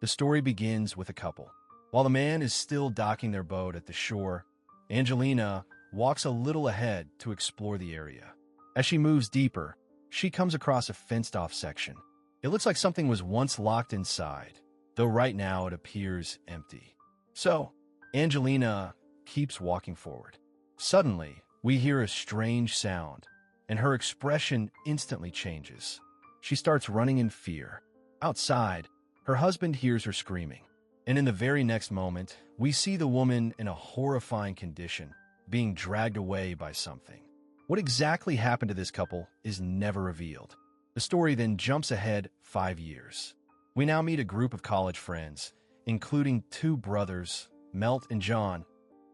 The story begins with a couple. While the man is still docking their boat at the shore, Angelina walks a little ahead to explore the area. As she moves deeper, she comes across a fenced-off section. It looks like something was once locked inside, though right now it appears empty. So, Angelina keeps walking forward. Suddenly, we hear a strange sound, and her expression instantly changes. She starts running in fear. Outside, her husband hears her screaming, and in the very next moment, we see the woman in a horrifying condition, being dragged away by something. What exactly happened to this couple is never revealed. The story then jumps ahead 5 years. We now meet a group of college friends, including 2 brothers, Melt and John.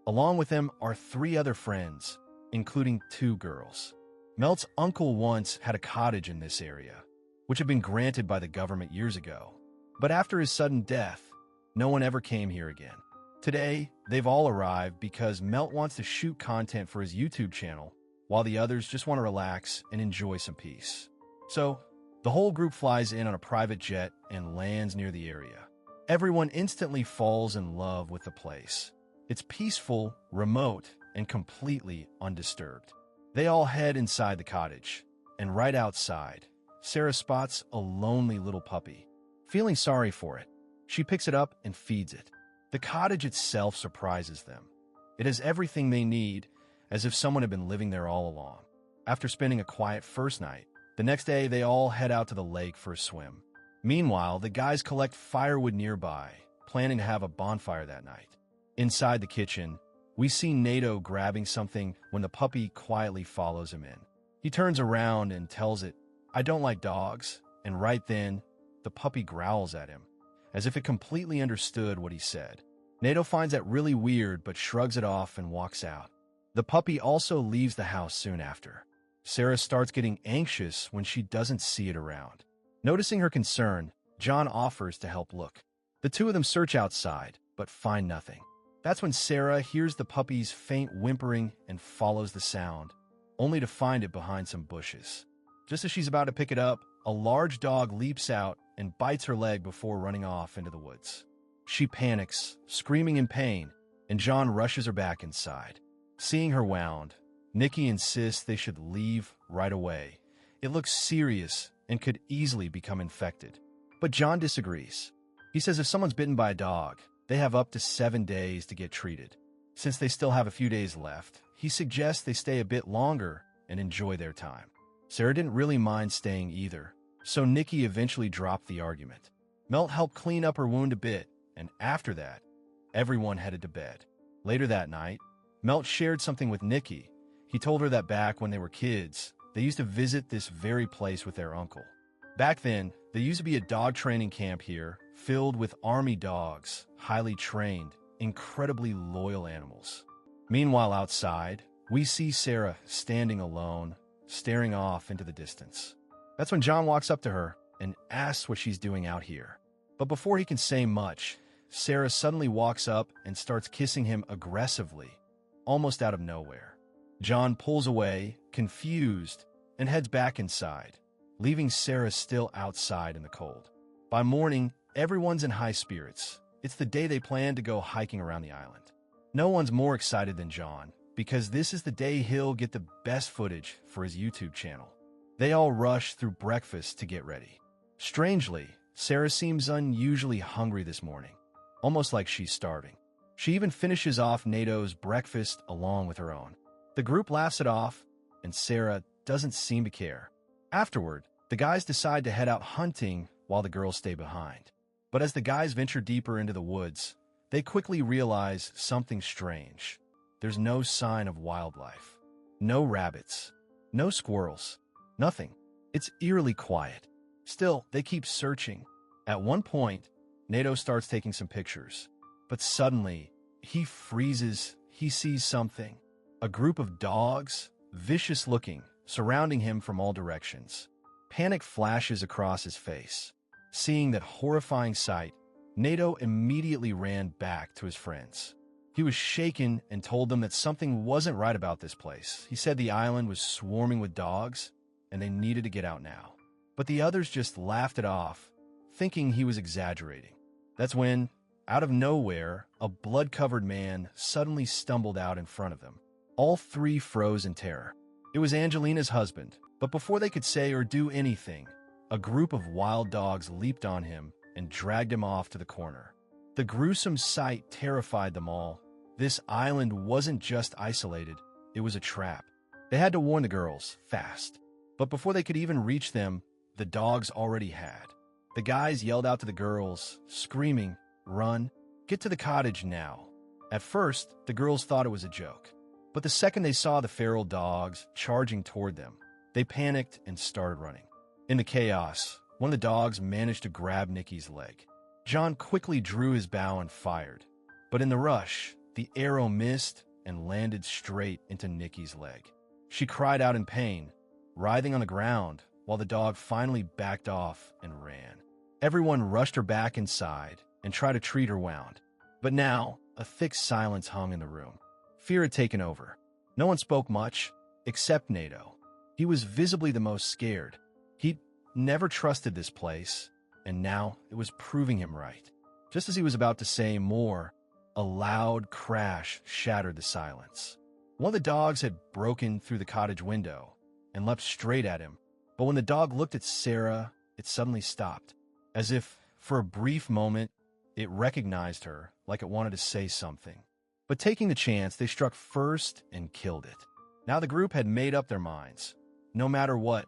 Along with them are 3 other friends, including 2 girls. Melt's uncle once had a cottage in this area, which had been granted by the government years ago. But after his sudden death, no one ever came here again. Today, they've all arrived because Melt wants to shoot content for his YouTube channel, while the others just want to relax and enjoy some peace. So, the whole group flies in on a private jet and lands near the area. Everyone instantly falls in love with the place. It's peaceful, remote, and completely undisturbed. They all head inside the cottage, and right outside, Sarah spots a lonely little puppy. Feeling sorry for it, she picks it up and feeds it. The cottage itself surprises them. It has everything they need, as if someone had been living there all along. After spending a quiet first night, the next day they all head out to the lake for a swim. Meanwhile, the guys collect firewood nearby, planning to have a bonfire that night. Inside the kitchen, we see Nato grabbing something when the puppy quietly follows him in. He turns around and tells it, "I don't like dogs," and right then, the puppy growls at him, as if it completely understood what he said. Nato finds that really weird but shrugs it off and walks out. The puppy also leaves the house soon after. Sarah starts getting anxious when she doesn't see it around. Noticing her concern, John offers to help look. The 2 of them search outside, but find nothing. That's when Sarah hears the puppy's faint whimpering and follows the sound, only to find it behind some bushes. Just as she's about to pick it up, a large dog leaps out and bites her leg before running off into the woods. She panics, screaming in pain, and John rushes her back inside. Seeing her wound, Nikki insists they should leave right away. It looks serious and could easily become infected. But John disagrees. He says if someone's bitten by a dog, they have up to 7 days to get treated. Since they still have a few days left, he suggests they stay a bit longer and enjoy their time. Sarah didn't really mind staying either, so Nikki eventually dropped the argument. Melt helped clean up her wound a bit, and after that, everyone headed to bed. Later that night, Melt shared something with Nikki. He told her that back when they were kids, they used to visit this very place with their uncle. Back then, there used to be a dog training camp here, filled with army dogs, highly trained, incredibly loyal animals. Meanwhile outside, we see Sarah standing alone, staring off into the distance. That's when John walks up to her and asks what she's doing out here. But before he can say much, Sarah suddenly walks up and starts kissing him aggressively, almost out of nowhere. John pulls away, confused, and heads back inside, leaving Sarah still outside in the cold. By morning, everyone's in high spirits. It's the day they plan to go hiking around the island. No one's more excited than John, because this is the day he'll get the best footage for his YouTube channel. They all rush through breakfast to get ready. Strangely, Sarah seems unusually hungry this morning, almost like she's starving. She even finishes off Nato's breakfast along with her own. The group laughs it off, and Sarah doesn't seem to care. Afterward, the guys decide to head out hunting while the girls stay behind. But as the guys venture deeper into the woods, they quickly realize something strange. There's no sign of wildlife. No rabbits. No squirrels. Nothing. It's eerily quiet. Still, they keep searching. At one point, Nato starts taking some pictures. But suddenly, he freezes. He sees something. A group of dogs, vicious looking, surrounding him from all directions. Panic flashes across his face. Seeing that horrifying sight, Nato immediately ran back to his friends. He was shaken and told them that something wasn't right about this place. He said the island was swarming with dogs, and they needed to get out now. But the others just laughed it off, thinking he was exaggerating. That's when, out of nowhere, a blood-covered man suddenly stumbled out in front of them. All three froze in terror. It was Angelina's husband, but before they could say or do anything, a group of wild dogs leaped on him and dragged him off to the corner. The gruesome sight terrified them all. This island wasn't just isolated, it was a trap. They had to warn the girls, fast. But before they could even reach them, the dogs already had. The guys yelled out to the girls, screaming, "Run! Get to the cottage now!" At first, the girls thought it was a joke. But the second they saw the feral dogs charging toward them, they panicked and started running. In the chaos, one of the dogs managed to grab Nikki's leg. John quickly drew his bow and fired. But in the rush, the arrow missed and landed straight into Nikki's leg. She cried out in pain, writhing on the ground, while the dog finally backed off and ran. Everyone rushed her back inside and tried to treat her wound. But now, a thick silence hung in the room. Fear had taken over. No one spoke much, except Nato. He was visibly the most scared. He'd never trusted this place, and now it was proving him right. Just as he was about to say more, a loud crash shattered the silence. One of the dogs had broken through the cottage window and leapt straight at him, but when the dog looked at Sarah, it suddenly stopped. As if, for a brief moment, it recognized her, like it wanted to say something. But taking the chance, they struck first and killed it. Now the group had made up their minds. No matter what,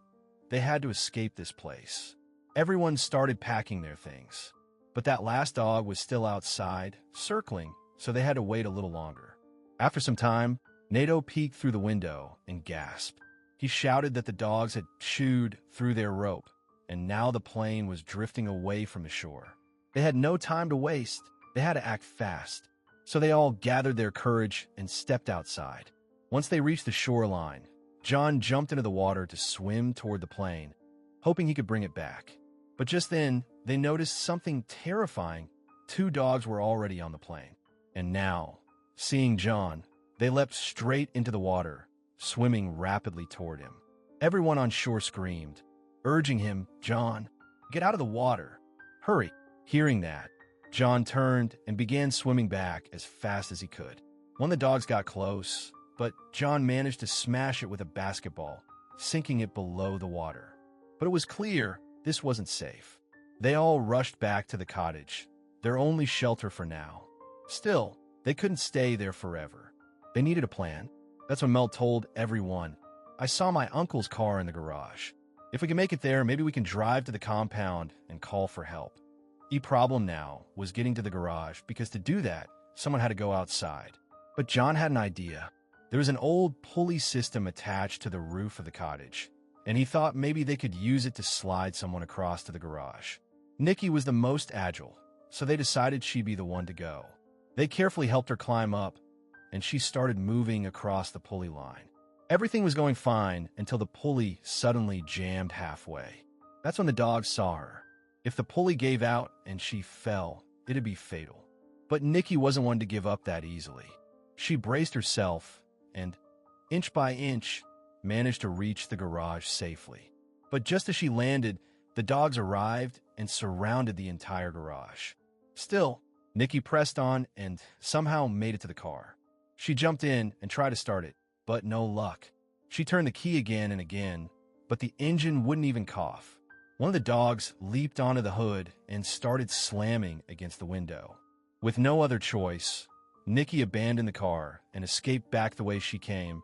they had to escape this place. Everyone started packing their things. But that last dog was still outside, circling, so they had to wait a little longer. After some time, Nato peeked through the window and gasped. He shouted that the dogs had chewed through their rope, and now the plane was drifting away from the shore. They had no time to waste. They had to act fast. So they all gathered their courage and stepped outside. Once they reached the shoreline, John jumped into the water to swim toward the plane, hoping he could bring it back. But just then, they noticed something terrifying. 2 dogs were already on the plane. And now, seeing John, they leapt straight into the water, swimming rapidly toward him. Everyone on shore screamed, urging him, "John, get out of the water. Hurry." Hearing that, John turned and began swimming back as fast as he could. One of the dogs got close, but John managed to smash it with a basketball, sinking it below the water. But it was clear this wasn't safe. They all rushed back to the cottage, their only shelter for now. Still, they couldn't stay there forever. They needed a plan. That's when Mel told everyone, "I saw my uncle's car in the garage. If we can make it there, maybe we can drive to the compound and call for help." The problem now was getting to the garage, because to do that, someone had to go outside. But John had an idea. There was an old pulley system attached to the roof of the cottage, and he thought maybe they could use it to slide someone across to the garage. Nikki was the most agile, so they decided she'd be the one to go. They carefully helped her climb up, and she started moving across the pulley line. Everything was going fine until the pulley suddenly jammed halfway. That's when the dogs saw her. If the pulley gave out and she fell, it'd be fatal. But Nikki wasn't one to give up that easily. She braced herself and, inch by inch, managed to reach the garage safely. But just as she landed, the dogs arrived and surrounded the entire garage. Still, Nikki pressed on and somehow made it to the car. She jumped in and tried to start it, but no luck. She turned the key again and again, but the engine wouldn't even cough. One of the dogs leaped onto the hood and started slamming against the window. With no other choice, Nikki abandoned the car and escaped back the way she came,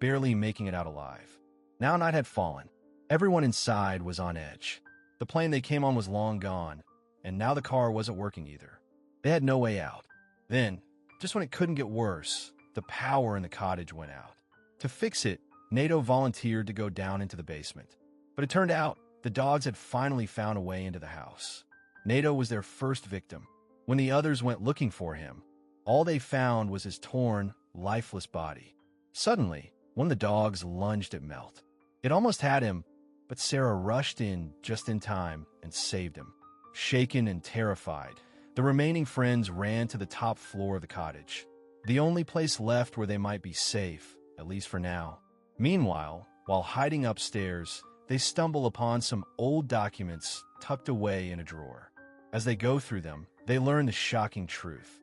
barely making it out alive. Now night had fallen. Everyone inside was on edge. The plane they came on was long gone, and now the car wasn't working either. They had no way out. Then, just when it couldn't get worse, the power in the cottage went out. To fix it, Nato volunteered to go down into the basement. But it turned out the dogs had finally found a way into the house. Nato was their first victim. When the others went looking for him, all they found was his torn, lifeless body. Suddenly, one of the dogs lunged at Melt. It almost had him, but Sarah rushed in just in time and saved him. Shaken and terrified, the remaining friends ran to the top floor of the cottage, the only place left where they might be safe, at least for now. Meanwhile, while hiding upstairs, they stumble upon some old documents tucked away in a drawer. As they go through them, they learn the shocking truth.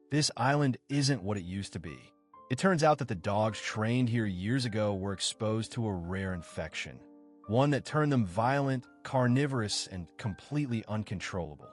This island isn't what it used to be. It turns out that the dogs trained here years ago were exposed to a rare infection, one that turned them violent, carnivorous, and completely uncontrollable.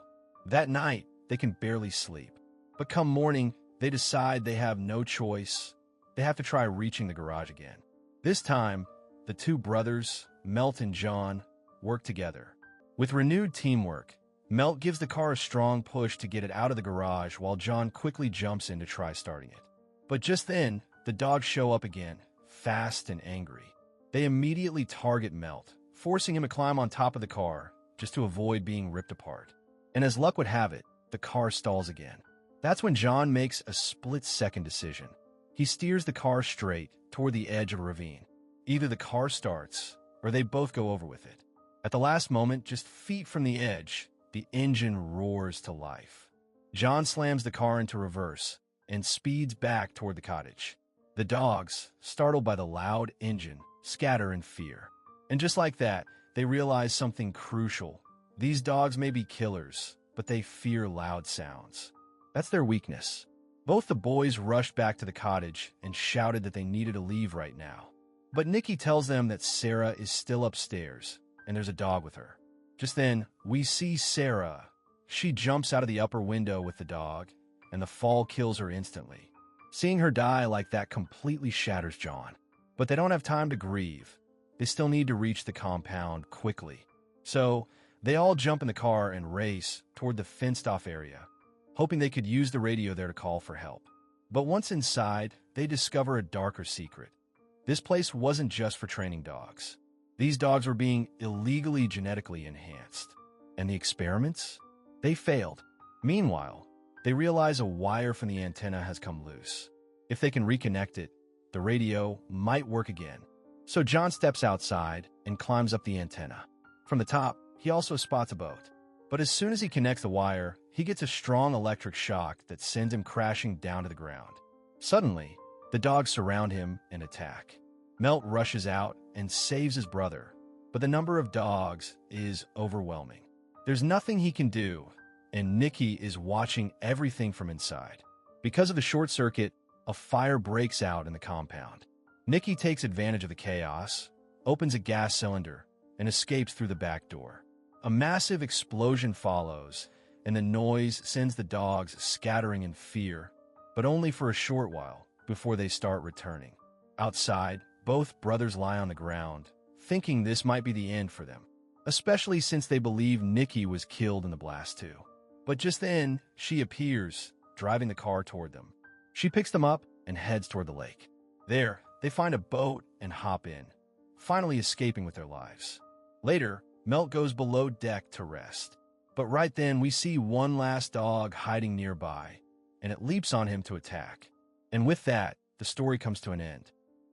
That night, they can barely sleep. But come morning, they decide they have no choice. They have to try reaching the garage again. This time, the two brothers, Melt and John, work together. With renewed teamwork, Melt gives the car a strong push to get it out of the garage while John quickly jumps in to try starting it. But just then, the dogs show up again, fast and angry. They immediately target Melt, forcing him to climb on top of the car just to avoid being ripped apart. And as luck would have it, the car stalls again. That's when John makes a split-second decision. He steers the car straight toward the edge of a ravine. Either the car starts, or they both go over with it. At the last moment, just feet from the edge, the engine roars to life. John slams the car into reverse and speeds back toward the cottage. The dogs, startled by the loud engine, scatter in fear. And just like that, they realize something crucial. These dogs may be killers, but they fear loud sounds. That's their weakness. Both the boys rushed back to the cottage and shouted that they needed to leave right now. But Nikki tells them that Sarah is still upstairs, and there's a dog with her. Just then, we see Sarah. She jumps out of the upper window with the dog, and the fall kills her instantly. Seeing her die like that completely shatters John. But they don't have time to grieve. They still need to reach the compound quickly. So, they all jump in the car and race toward the fenced-off area, hoping they could use the radio there to call for help. But once inside, they discover a darker secret. This place wasn't just for training dogs. These dogs were being illegally genetically enhanced. And the experiments? They failed. Meanwhile, they realize a wire from the antenna has come loose. If they can reconnect it, the radio might work again. So John steps outside and climbs up the antenna. From the top, he also spots a boat. But as soon as he connects the wire, he gets a strong electric shock that sends him crashing down to the ground. Suddenly, the dogs surround him and attack. Melt rushes out and saves his brother, but the number of dogs is overwhelming. There's nothing he can do, and Nikki is watching everything from inside. Because of the short circuit, a fire breaks out in the compound. Nikki takes advantage of the chaos, opens a gas cylinder, and escapes through the back door. A massive explosion follows, and the noise sends the dogs scattering in fear, but only for a short while before they start returning. Outside, both brothers lie on the ground, thinking this might be the end for them, especially since they believe Nikki was killed in the blast too. But just then, she appears, driving the car toward them. She picks them up and heads toward the lake. There, they find a boat and hop in, finally escaping with their lives. Later, Melt goes below deck to rest. But right then, we see one last dog hiding nearby, and it leaps on him to attack. And with that, the story comes to an end.